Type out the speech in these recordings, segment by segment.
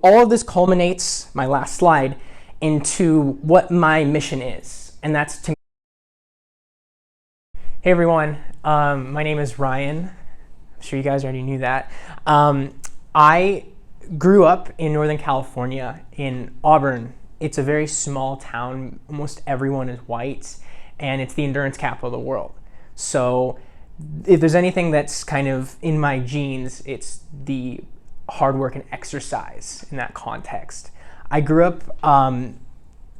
All of this culminates, my last slide, into what my mission is, and that's to... Hey everyone, my name is Ryan. I'm sure you guys already knew that. I grew up in Northern California, in Auburn. It's a very small town. Almost everyone is white, and it's the endurance capital of the world. So if there's anything that's kind of in my genes, it's the hard work and exercise in that context. I grew up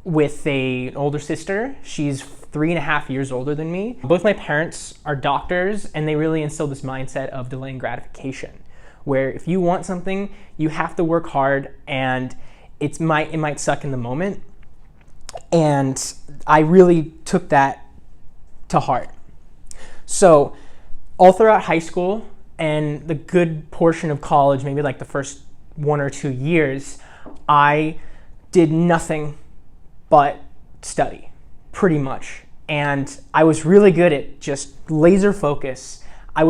with an older sister. She's 3.5 years older than me. Both my parents are doctors, and they really instilled this mindset of delaying gratification, where if you want something, you have to work hard, and it might suck in the moment. And I really took that to heart. So all throughout high school and the good portion of college, maybe like the first 1 or 2 years, I did nothing but study, pretty much. And I was really good at just laser focus. I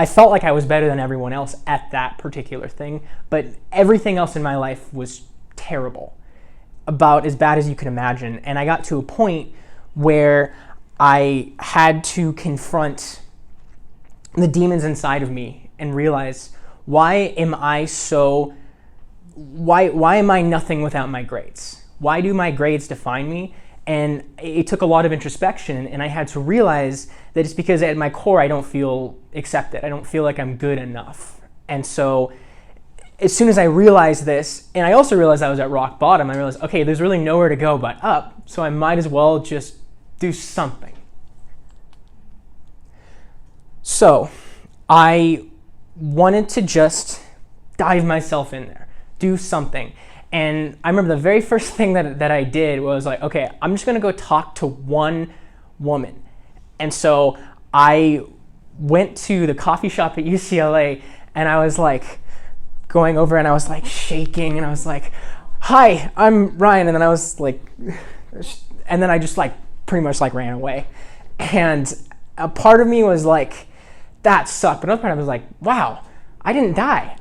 felt like I was better than everyone else at that particular thing, but everything else in my life was terrible, about as bad as you can imagine. And I got to a point where I had to confront the demons inside of me and realize, why am I nothing without my grades? Why do my grades define me? And it took a lot of introspection, and I had to realize that it's because at my core I don't feel accepted. I don't feel like I'm good enough. And so as soon as I realized this, and I also realized I was at rock bottom, I realized, okay, there's really nowhere to go but up, so I might as well just do something. So I wanted to just dive myself in there, do something. And I remember the very first thing that I did was like, okay, I'm just gonna go talk to one woman. And so I went to the coffee shop at UCLA, and I was like going over, and I was like shaking, and I was like, hi, I'm Ryan. And then I was like, and then I just like pretty much like ran away. And a part of me was like, that sucked. But another part of me was like, wow, I didn't die.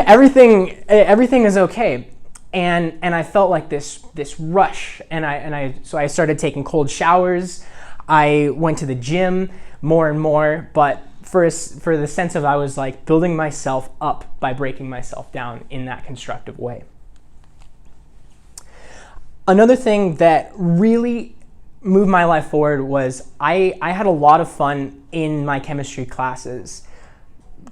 everything is okay. And I felt like this rush, so I started taking cold showers. I went to the gym more and more, but for the sense of, I was like building myself up by breaking myself down in that constructive way. Another thing that really moved my life forward was I had a lot of fun in my chemistry classes.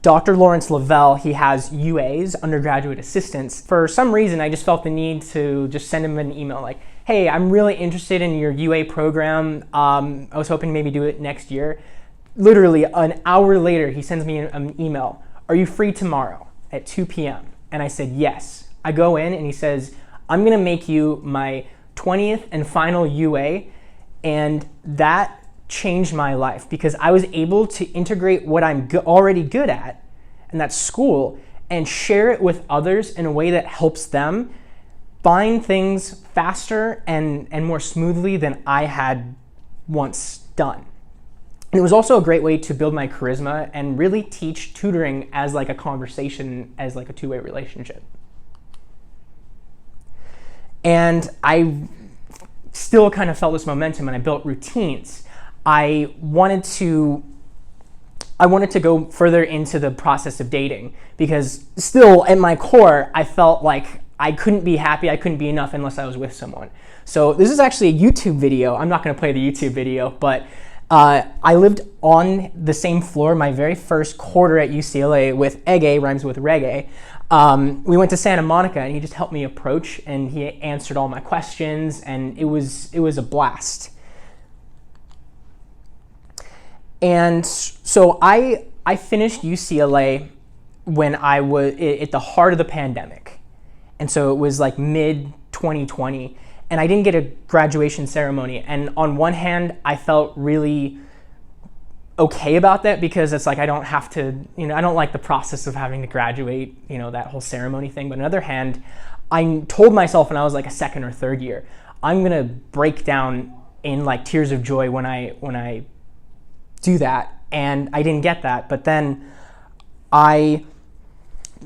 Dr. Lawrence Lavelle, he has UAs, undergraduate assistants. For some reason, I just felt the need to just send him an email like, hey, I'm really interested in your UA program. I was hoping to maybe do it next year. Literally an hour later, he sends me an email. Are you free tomorrow at 2 p.m.? And I said, yes. I go in, and he says, I'm gonna make you my 20th and final UA. And that changed my life, because I was able to integrate what I'm already good at, and that's school, and share it with others in a way that helps them find things faster and more smoothly than I had once done. And it was also a great way to build my charisma and really teach tutoring as like a conversation, as like a two-way relationship. And I still kind of felt this momentum, and I built routines. I wanted to go further into the process of dating, because still at my core, I felt like I couldn't be happy, I couldn't be enough unless I was with someone. So this is actually a YouTube video. I'm not gonna play the YouTube video, but I lived on the same floor my very first quarter at UCLA with Ege, rhymes with reggae. We went to Santa Monica, and he just helped me approach, and he answered all my questions, and it was a blast. And so I finished UCLA when I was at the heart of the pandemic. And so it was like mid-2020, and I didn't get a graduation ceremony. And on one hand, I felt really okay about that, because it's like I don't have to, I don't like the process of having to graduate, that whole ceremony thing. But on the other hand, I told myself when I was like a second or third year, I'm gonna break down in like tears of joy when I do that. And I didn't get that. But then I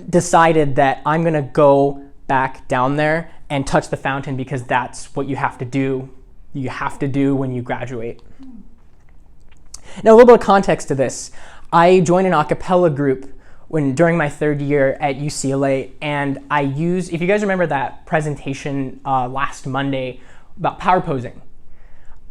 decided that I'm going to go back down there and touch the fountain because that's what you have to do. You have to do when you graduate. Now, a little bit of context to this. I joined an a cappella group during my third year at UCLA, and I used, if you guys remember that presentation last Monday about power posing,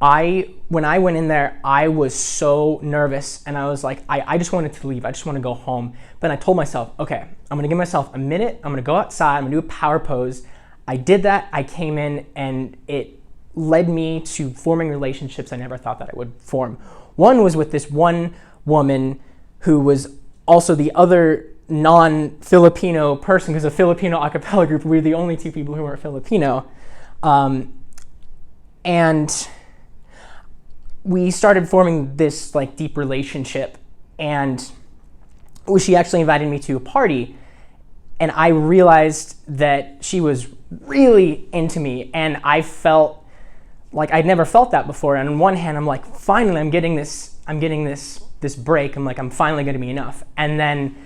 when I went in there, I was so nervous, and I was like, I just wanted to leave. I just want to go home. But I told myself, okay, I'm going to give myself a minute. I'm going to go outside. I'm going to do a power pose. I did that. I came in, and it led me to forming relationships I never thought that I would form. One was with this one woman who was also the other non-Filipino person, because a Filipino a cappella group, we were the only two people who weren't Filipino. And we started forming this like deep relationship, and she actually invited me to a party, and I realized that she was really into me, and I felt like I'd never felt that before. And on one hand, I'm like, finally, I'm getting this break. I'm like, I'm finally going to be enough. And then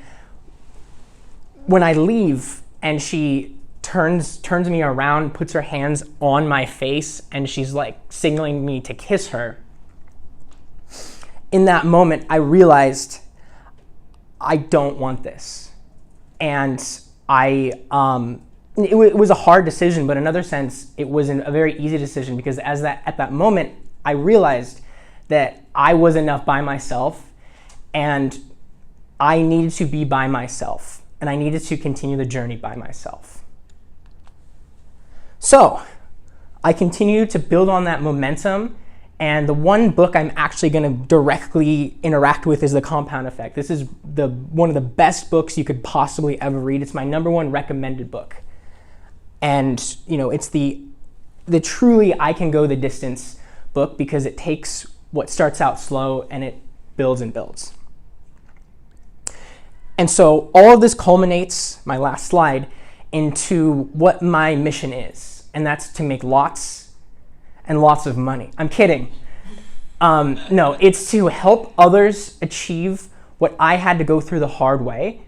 when I leave and she turns me around, puts her hands on my face, and she's like signaling me to kiss her. In that moment, I realized I don't want this. And it was a hard decision, but in another sense, it was a very easy decision, because at that moment, I realized that I was enough by myself, and I needed to be by myself, and I needed to continue the journey by myself. So I continued to build on that momentum, and the one book I'm actually going to directly interact with is The Compound Effect. This is one of the best books you could possibly ever read. It's my #1 recommended book. And it's the truly I can go the distance book, because it takes what starts out slow and it builds and builds. And so all of this culminates, my last slide, into what my mission is. And that's to make lots and lots of money. I'm kidding. No, it's to help others achieve what I had to go through the hard way,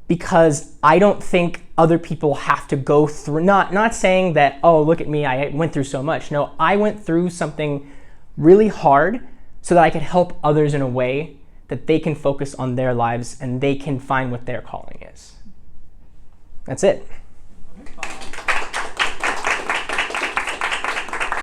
because I don't think other people have to go through, not saying that, oh, look at me, I went through so much. No, I went through something really hard so that I could help others in a way that they can focus on their lives and they can find what their calling is. That's it.